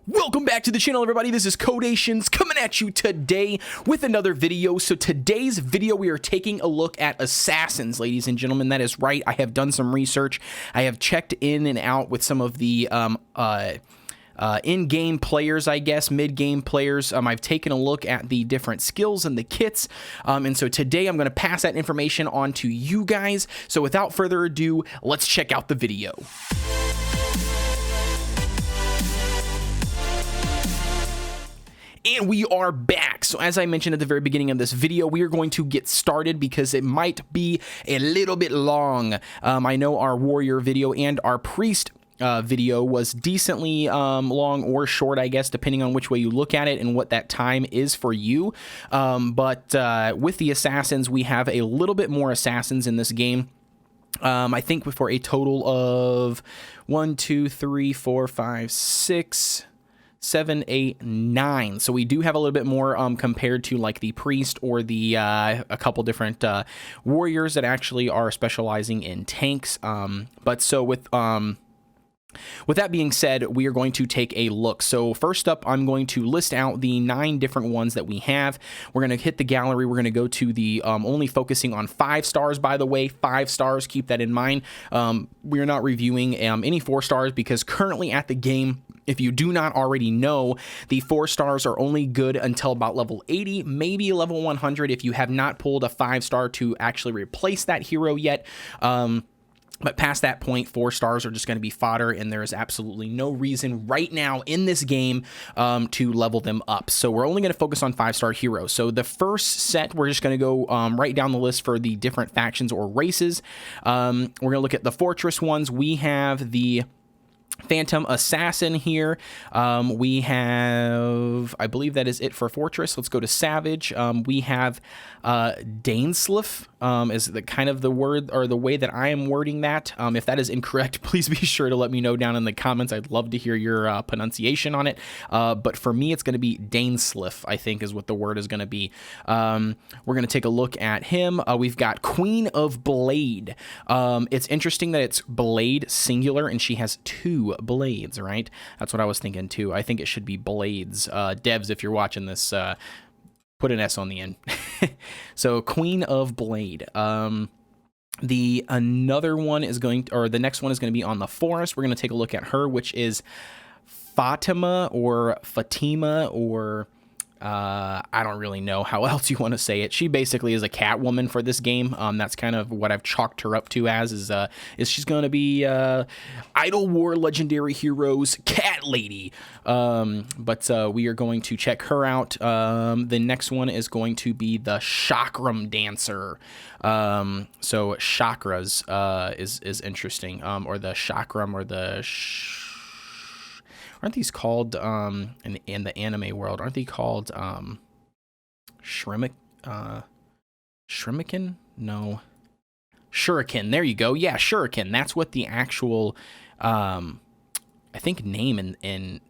Welcome back to the channel, everybody. This is Kodeations coming at you today with another video. So today's video, we are taking a look at assassins, ladies and gentlemen. That is right. I have done some research. I have checked in and out with some of the in-game players, I guess, mid-game players. I've taken a look at the different skills and the kits, and so today I'm going to pass that information on to you guys. So without further ado, let's check out the video. And we are back. So as I mentioned at the very beginning of this video, we are going to get started because it might be a little bit long. I know our warrior video and our priest video was decently long or short, I guess, depending on which way you look at it and what that time is for you. But with the assassins, we have a little bit more assassins in this game. I think for a total of 1, 2, 3, 4, 5, 6... 7, 8, 9. So we do have a little bit more compared to like the priest or the a couple different warriors that actually are specializing in tanks. But so with that being said, we are going to take a look. So first up, I'm going to list out the 9 different ones that we have. We're going to hit the gallery. We're going to go to the only focusing on 5 stars, by the way, 5 stars. Keep that in mind. We are not reviewing any 4 stars because currently at the game, if you do not already know, the 4 stars are only good until about level 80, maybe level 100 if you have not pulled a 5-star to actually replace that hero yet. But past that point, 4 stars are just going to be fodder, and there is absolutely no reason right now in this game to level them up. So we're only going to focus on 5-star heroes. So the first set, we're just going to go right down the list for the different factions or races. We're going to look at the fortress ones. We have the Phantom Assassin here. We have, I believe that is it for Fortress. Let's go to Savage. We have Dainsliff is the kind of the word or the way that I am wording that. If that is incorrect, please be sure to let me know down in the comments. I'd love to hear your pronunciation on it. But for me, it's going to be Dainsliff, I think is what the word is going to be. We're going to take a look at him. We've got Queen of Blade. It's interesting that it's Blade singular and she has 2 blades, right? That's what I was thinking too. I think it should be blades. Devs, if you're watching this, put an S on the end. So Queen of Blade. The another one is going to, or the next one is going to be on the forest. We're going to take a look at her, which is Fatima or I don't really know how else you want to say it. She basically is a Catwoman for this game. That's kind of what I've chalked her up to as, is she's going to be Idle War Legendary Heroes Cat Lady. But we are going to check her out. The next one is going to be the Chakram Dancer. So chakras is interesting. Or the Chakram or the... Aren't these called, in the anime world, aren't they called, Shuriken? No. Shuriken, there you go. Yeah, Shuriken. That's what the actual, I think name in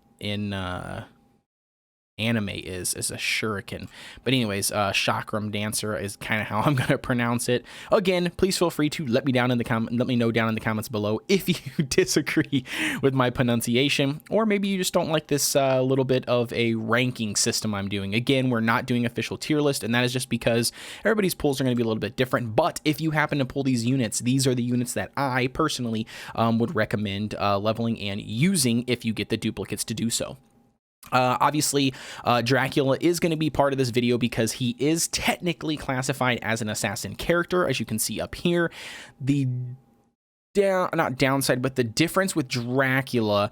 anime is a shuriken. But anyways, Chakram Dancer is kind of how I'm going to pronounce it. Again, please feel free to let me know down in the comments below if you disagree with my pronunciation, or maybe you just don't like this little bit of a ranking system I'm doing. Again, we're not doing official tier list, and that is just because everybody's pulls are going to be a little bit different. But if you happen to pull these units, these are the units that I personally would recommend leveling and using if you get the duplicates to do so. Obviously, Dracula is going to be part of this video because he is technically classified as an assassin character, as you can see up here. The not downside, but the difference with Dracula,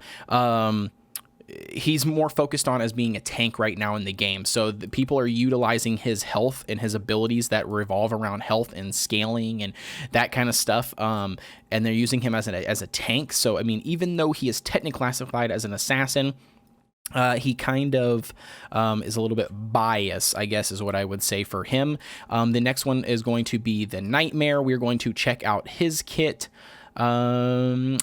he's more focused on as being a tank right now in the game. So the people are utilizing his health and his abilities that revolve around health and scaling and that kind of stuff. And they're using him as a tank. So, I mean, even though he is technically classified as an assassin, he kind of is a little bit biased, I guess is what I would say for him. The next one is going to be the Nightmare. We're going to check out his kit. I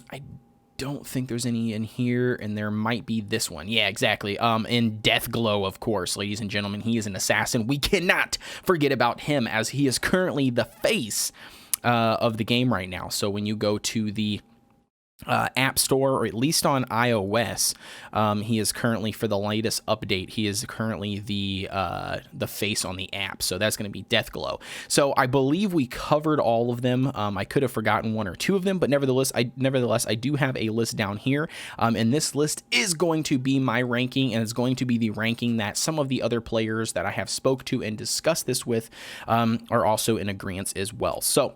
don't think there's any in here, and there might be this one. Yeah, exactly. In Death Glow, of course, ladies and gentlemen, he is an assassin. We cannot forget about him as he is currently the face of the game right now. So when you go to the App Store, or at least on iOS. He is currently, for the latest update, he is currently the face on the app. So that's going to be Deathglow. So I believe we covered all of them. I could have forgotten one or two of them, but nevertheless, I do have a list down here. And this list is going to be my ranking, and it's going to be the ranking that some of the other players that I have spoke to and discussed this with are also in agreement as well. So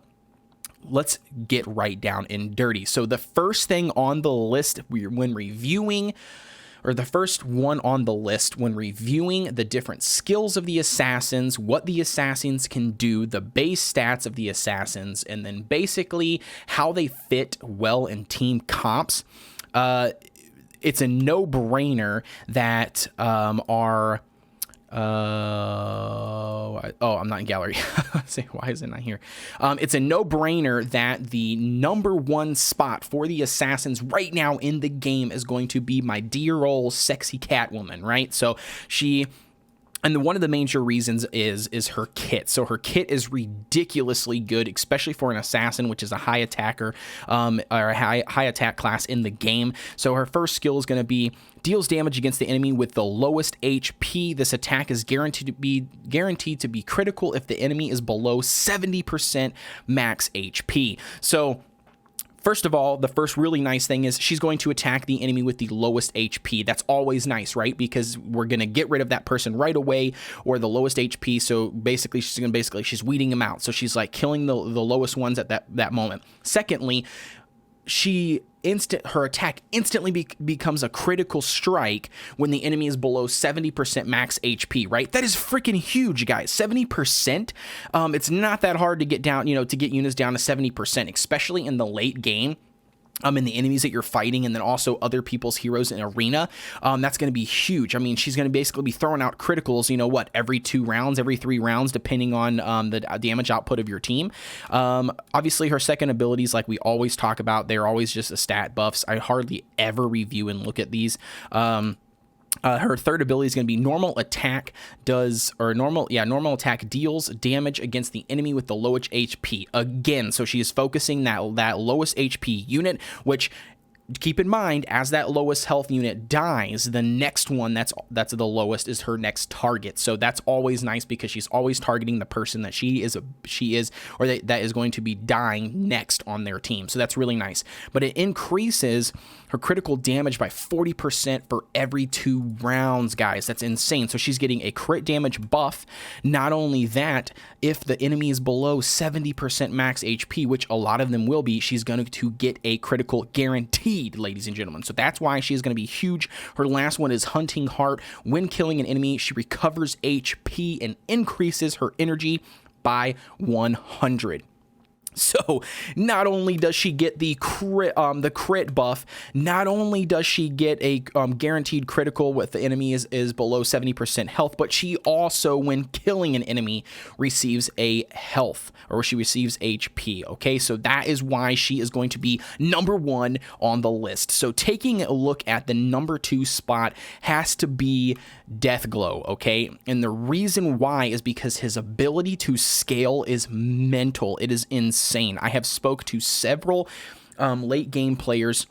let's get right down and dirty. So the first thing on the list when reviewing, or the first one on the list when reviewing the different skills of the assassins, what the assassins can do, the base stats of the assassins, and then basically how they fit well in team comps, it's a no-brainer that I'm not in gallery. Say, why is it not here? It's a no-brainer that the #1 spot for the assassins right now in the game is going to be my dear old sexy Catwoman, right? So and one of the major reasons is her kit. So her kit is ridiculously good, especially for an assassin, which is a high attacker, or a high attack class in the game. So her first skill is going to be deals damage against the enemy with the lowest HP. This attack is guaranteed to be critical if the enemy is below 70% max HP. So first of all, the first really nice thing is she's going to attack the enemy with the lowest HP. That's always nice, right? Because we're going to get rid of that person right away, or the lowest HP. So basically, she's weeding them out. So she's like killing the lowest ones at that moment. Secondly, her attack instantly becomes a critical strike when the enemy is below 70% max HP, right? That is freaking huge, guys. 70%. It's not that hard to get down, to get units down to 70%, especially in the late game. And the enemies that you're fighting, and then also other people's heroes in arena. That's going to be huge. I mean, she's going to basically be throwing out criticals, every 2 rounds, every 3 rounds, depending on the damage output of your team. Obviously, her second abilities, like we always talk about, they're always just a stat buffs. I hardly ever review and look at these. Her third ability is going to be normal attack normal attack deals damage against the enemy with the lowest HP. Again, so she is focusing that lowest HP unit, which, keep in mind, as that lowest health unit dies, the next one that's the lowest is her next target. So that's always nice, because she's always targeting the person that that is going to be dying next on their team. So that's really nice. But it increases her critical damage by 40% for every 2 rounds, guys. That's insane. So she's getting a crit damage buff. Not only that, if the enemy is below 70% max HP, which a lot of them will be, she's going to get a critical guaranteed, ladies and gentlemen. So that's why she's going to be huge. Her last one is Hunting Heart. When killing an enemy, she recovers HP and increases her energy by 100. So not only does she get the crit buff, not only does she get a guaranteed critical with the enemy is below 70% health, but she also, when killing an enemy, receives a health, or she receives HP. Okay, so that is why she is going to be #1 on the list. So taking a look at the #2 spot has to be Deathglow. Okay, and the reason why is because his ability to scale is mental. It is insane. I have spoke to several late game players,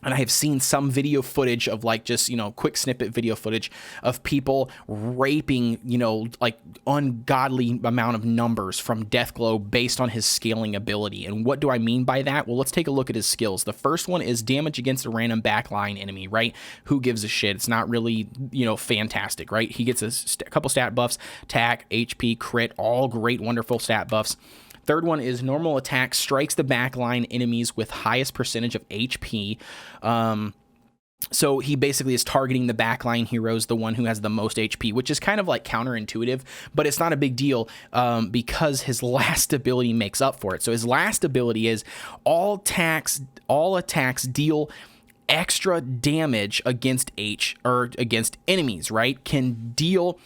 and I have seen some video footage of quick snippet video footage of people raping, ungodly amount of numbers from Deathglow based on his scaling ability. And what do I mean by that? Well, let's take a look at his skills. The first one is damage against a random backline enemy, right? Who gives a shit? It's not really, fantastic, right? He gets a couple stat buffs, attack, HP, crit, all great, wonderful stat buffs. Third one is normal attack, strikes the backline enemies with highest percentage of HP. So he basically is targeting the backline heroes, the one who has the most HP, which is kind of like counterintuitive, but it's not a big deal because his last ability makes up for it. So his last ability is all attacks deal extra damage against enemies, right? Can deal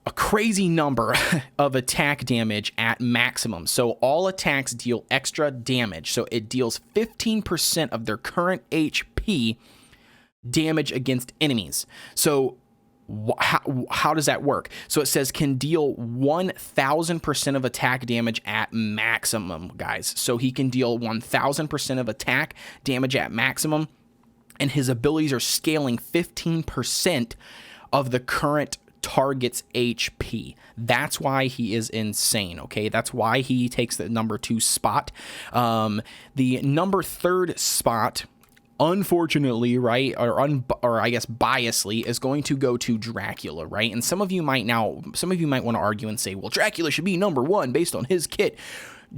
a crazy number of attack damage at maximum. So all attacks deal extra damage. So it deals 15% of their current HP damage against enemies. So How does that work? So it says can deal 1,000% of attack damage at maximum, guys. So he can deal 1,000% of attack damage at maximum, and his abilities are scaling 15% of the current target's HP. That's why he is insane, okay? That's why he takes the number 2 spot. The number 3rd spot, unfortunately, right, or I guess biasly, is going to go to Dracula, right? And some of you might want to argue and say, well, Dracula should be number 1 based on his kit.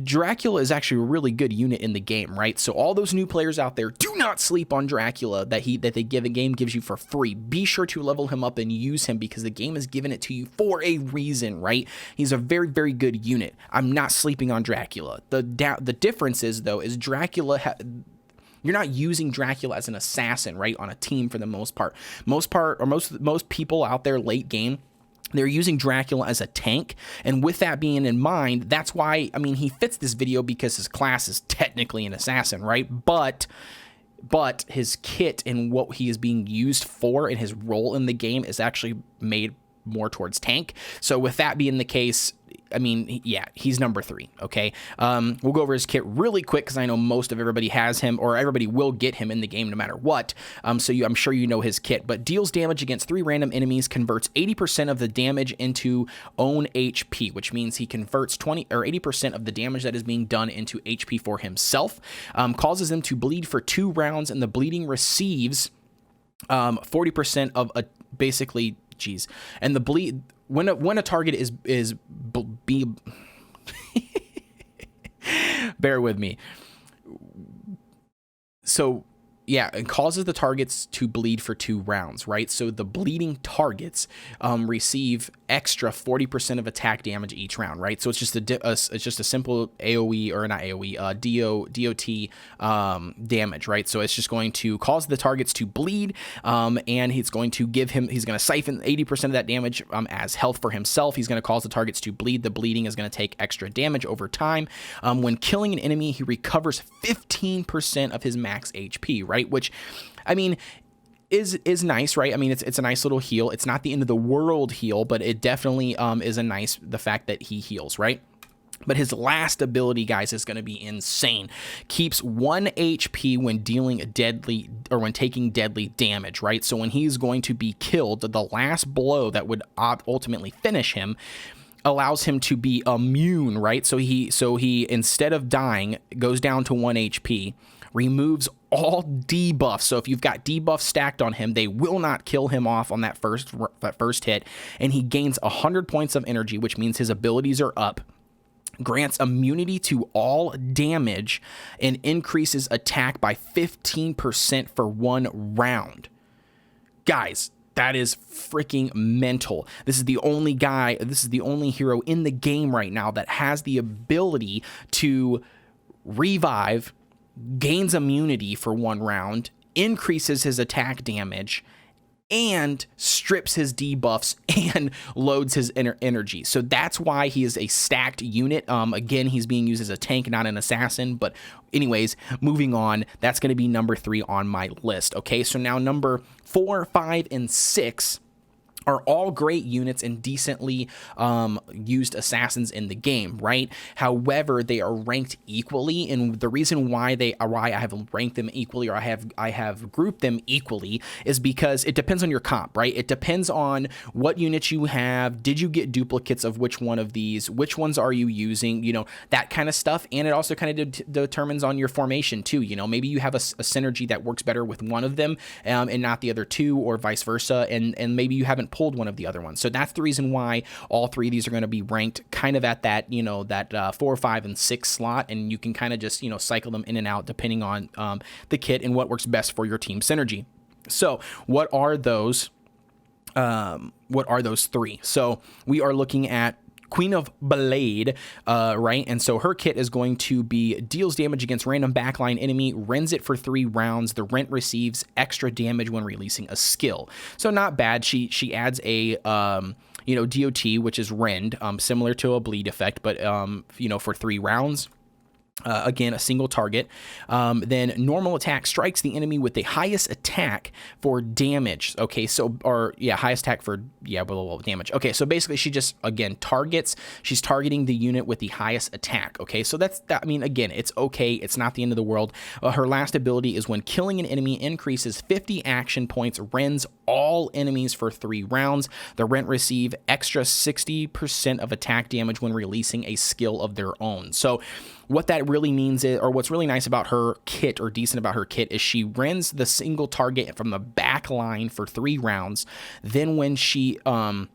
Dracula is actually a really good unit in the game, right? So all those new players out there, do not sleep on Dracula that the game gives you for free. Be sure to level him up and use him because the game has given it to you for a reason, right? He's a very, very good unit. I'm not sleeping on Dracula. The difference is, though, is Dracula... You're not using Dracula as an assassin, right, on a team for the most part. Most people out there late game, they're using Dracula as a tank, and with that being in mind, that's why, I mean, he fits this video because his class is technically an assassin, right? But his kit and what he is being used for and his role in the game is actually made more towards tank. So with that being the case, I mean, yeah, he's number 3, okay? We'll go over his kit really quick because I know most of everybody has him, or everybody will get him in the game no matter what. I'm sure you know his kit, but deals damage against 3 random enemies, converts 80% of the damage into own HP, which means he converts 80% of the damage that is being done into HP for himself, causes them to bleed for 2 rounds, and the bleeding receives 40% of basically, geez, and the bleed when a target is bear with me. So yeah, it causes the targets to bleed for 2 rounds, right? So the bleeding targets receive extra 40% of attack damage each round, right? So it's just a simple AOE, or not AOE, DOT damage, right? So it's just going to cause the targets to bleed, and he's going to siphon 80% of that damage as health for himself. He's going to cause the targets to bleed. The bleeding is going to take extra damage over time. When killing an enemy, he recovers 15% of his max HP, right? Which, I mean, is nice, right? I mean, it's a nice little heal. It's not the end of the world heal, but it definitely is the fact that he heals, right? But his last ability, guys, is going to be insane. Keeps 1 HP when dealing deadly, or when taking deadly damage, right? So when he's going to be killed, the last blow that would ultimately finish him allows him to be immune, right? So he instead of dying, goes down to 1 HP, removes all debuffs. So if you've got debuffs stacked on him, they will not kill him off on that first hit, and he gains 100 points of energy, which means his abilities are up. Grants immunity to all damage and increases attack by 15% for 1 round. Guys, that is freaking mental. This is the only hero in the game right now that has the ability to revive, gains immunity for 1 round, increases his attack damage, and strips his debuffs and loads his energy. So that's why he is a stacked unit. Again, he's being used as a tank, not an assassin. But anyways, moving on, that's going to be number 3 on my list. Okay, so now number 4, 5, and 6 are all great units and decently used assassins in the game, right? However, they are ranked equally, and the reason why I have ranked them equally, or I have grouped them equally, is because it depends on your comp, right? It depends on what units you have. Did you get duplicates of which one of these? Which ones are you using? You know, that kind of stuff. And it also kind of determines on your formation too. You know, maybe you have a synergy that works better with one of them and not the other 2, or vice versa. And maybe you haven't pulled one of the other ones. So that's the reason why all 3 of these are going to be ranked kind of at that, you know, that 4, 5, and 6 slot. And you can kind of just, you know, cycle them in and out depending on the kit and what works best for your team synergy. So what are those 3? So we are looking at Queen of Blade, right? And so her kit is going to be deals damage against random backline enemy, rends it for 3 rounds. The rent receives extra damage when releasing a skill. So not bad. She adds a DOT, which is rend, similar to a bleed effect, but you know, for 3 rounds. Again, a single target. Then normal attack strikes the enemy with the highest attack for damage. Okay, so, or yeah, highest attack for, yeah, blah, damage. Okay, so basically she just, again, targets. She's targeting the unit with the highest attack. Okay, so that's, that, I mean, again, it's okay. It's not the end of the world. Her last ability is when killing an enemy increases 50 action points, rends all enemies for 3 rounds. The rent receive extra 60% of attack damage when releasing a skill of their own. So what that really means is, or what's really nice about her kit, or decent about her kit, is she rends the single target from the back line for 3 rounds. Then when she, let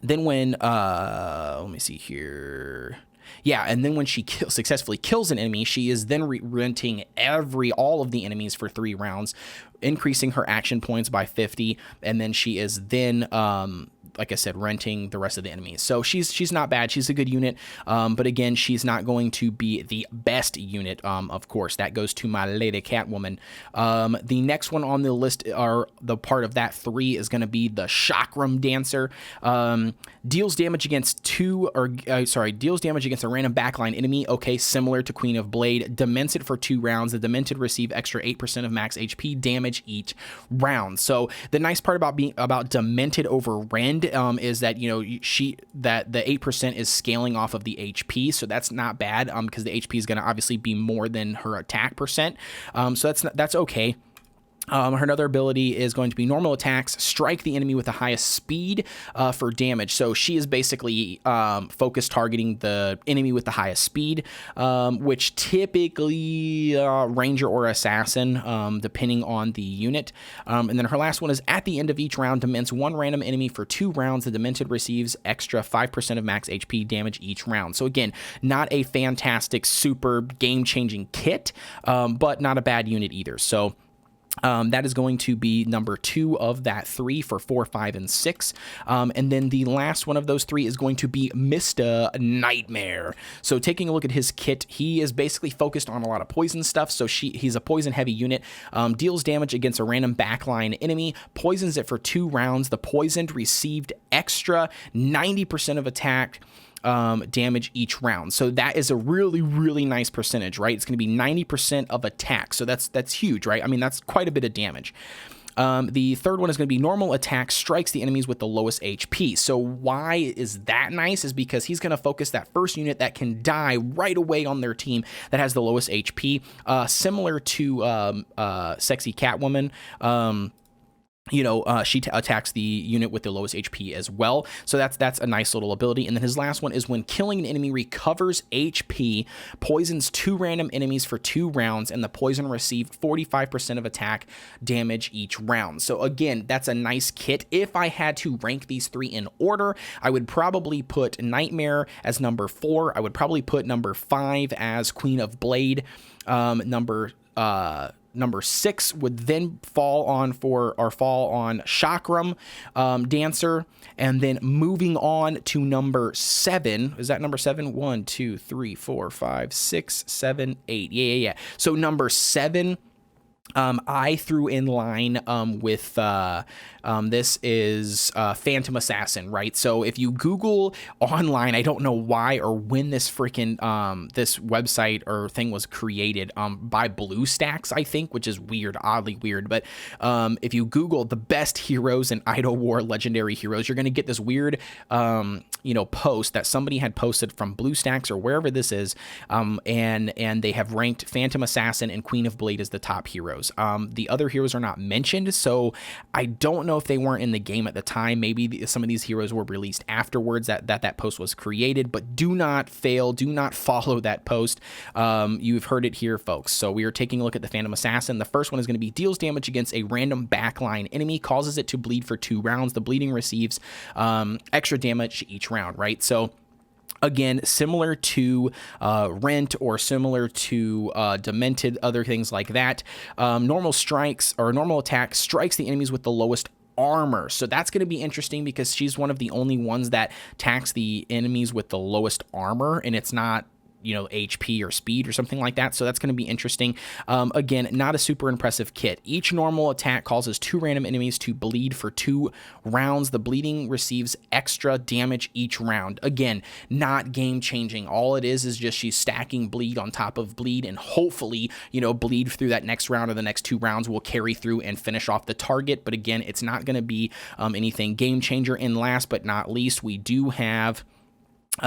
me see here. Yeah, and then when she successfully kills an enemy, she is then renting all of the enemies for 3 rounds, increasing her action points by 50, and then she is then, like I said, renting the rest of the enemies. So she's not bad. She's a good unit, but again, she's not going to be the best unit. Of course, that goes to my lady Catwoman. The next one on the list, are the part of that 3, is going to be the Chakram Dancer. Deals damage against deals damage against a random backline enemy. Okay, similar to Queen of Blade. Demented for 2 rounds. The Demented receive extra 8% of max HP damage each round. So the nice part about Demented over Rend is that, you know, that the 8% is scaling off of the HP, so that's not bad, because the HP is going to obviously be more than her attack percent. So that's okay. Her another ability is going to be normal attacks strike the enemy with the highest speed for damage. So she is basically focused targeting the enemy with the highest speed, which typically ranger or assassin, depending on the unit. And then her last one is at the end of each round, dements 1 random enemy for 2 rounds. The Demented receives extra 5% of max HP damage each round. So again, not a fantastic, super game-changing kit, but not a bad unit either. So that is going to be number 2 of that 3 for 4, 5, and 6. And then the last one of those 3 is going to be Mr. Nightmare. So taking a look at his kit, he is basically focused on a lot of poison stuff. So he's a poison heavy unit, deals damage against a random backline enemy, poisons it for 2 rounds. The poisoned received extra 90% of attack damage each round. So that is a really, really nice percentage, right? It's going to be 90% of attack. So that's huge, right? I mean, that's quite a bit of damage. The third one is going to be normal attack strikes the enemies with the lowest HP. So why is that nice? Is because he's going to focus that first unit that can die right away on their team that has the lowest HP, similar to Sexy Catwoman. You know, she attacks the unit with the lowest HP as well. So that's a nice little ability. And then his last one is when killing an enemy recovers HP, poisons 2 random enemies for 2 rounds, and the poison received 45% of attack damage each round. So again, that's a nice kit. If I had to rank these 3 in order, I would probably put Nightmare as number 4. I would probably put number 5 as Queen of Blade. Number 6 would then fall on Chakram Dancer, and then moving on to number 7. Is that number 7? 1, 2, 3, 4, 5, 6, 7, 8. Yeah. So number 7, I threw in line with this is Phantom Assassin, right? So if you Google online, I don't know why or when this freaking this website or thing was created by BlueStacks, I think, which is weird, oddly weird. But if you Google the best heroes in Idle War legendary heroes, you're going to get this weird post that somebody had posted from BlueStacks or wherever this is, and they have ranked Phantom Assassin and Queen of Blade as the top heroes. The other heroes are not mentioned, so I don't know if they weren't in the game at the time. Maybe some of these heroes were released afterwards that post was created, but do not follow that post. You've heard it here, folks. So we are taking a look at the Phantom Assassin. The first one is going to be deals damage against a random backline enemy, causes it to bleed for 2 rounds. The bleeding receives extra damage each round, right? So again, similar to Rent or similar to Demented, other things like that. Normal attack strikes the enemies with the lowest armor. So that's going to be interesting because she's one of the only ones that attacks the enemies with the lowest armor, and it's not you know, HP or speed or something like that. So that's going to be interesting. Again, not a super impressive kit. Each normal attack causes 2 random enemies to bleed for 2 rounds. The bleeding receives extra damage each round. Again, not game changing. All it is just she's stacking bleed on top of bleed, and hopefully, you know, bleed through that next round or the next 2 rounds will carry through and finish off the target. But again, it's not going to be anything game changer. And last but not least, we do have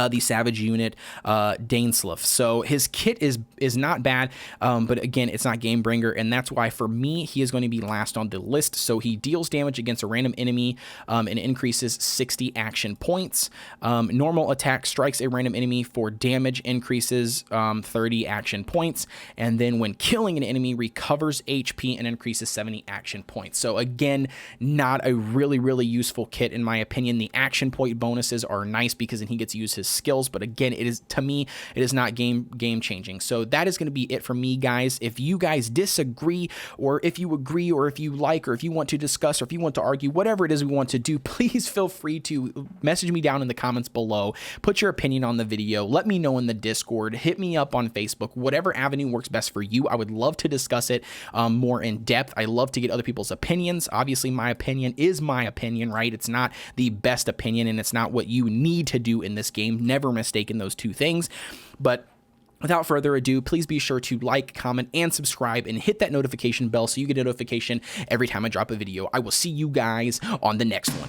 the Savage unit, Dainsleif. So his kit is not bad, but again, it's not game bringer, and that's why for me, he is going to be last on the list. So he deals damage against a random enemy and increases 60 action points. Normal attack strikes a random enemy for damage, increases 30 action points, and then when killing an enemy, recovers HP and increases 70 action points. So again, not a really useful kit in my opinion. The action point bonuses are nice because then he gets to use his skills, but again, it is, to me, it is not game changing. So that is going to be it for me, guys. If you guys disagree, or if you agree, or if you like, or if you want to discuss, or if you want to argue, whatever it is we want to do, please feel free to message me down in the comments below. Put your opinion on the video. Let me know in the Discord. Hit me up on Facebook. Whatever avenue works best for you. I would love to discuss it more in depth. I love to get other people's opinions. Obviously, my opinion is my opinion, right? It's not the best opinion, and it's not what you need to do in this game. Never mistaken those two things. But without further ado, please be sure to like, comment, and subscribe, and hit that notification bell so you get a notification every time I drop a video. I will see you guys on the next one.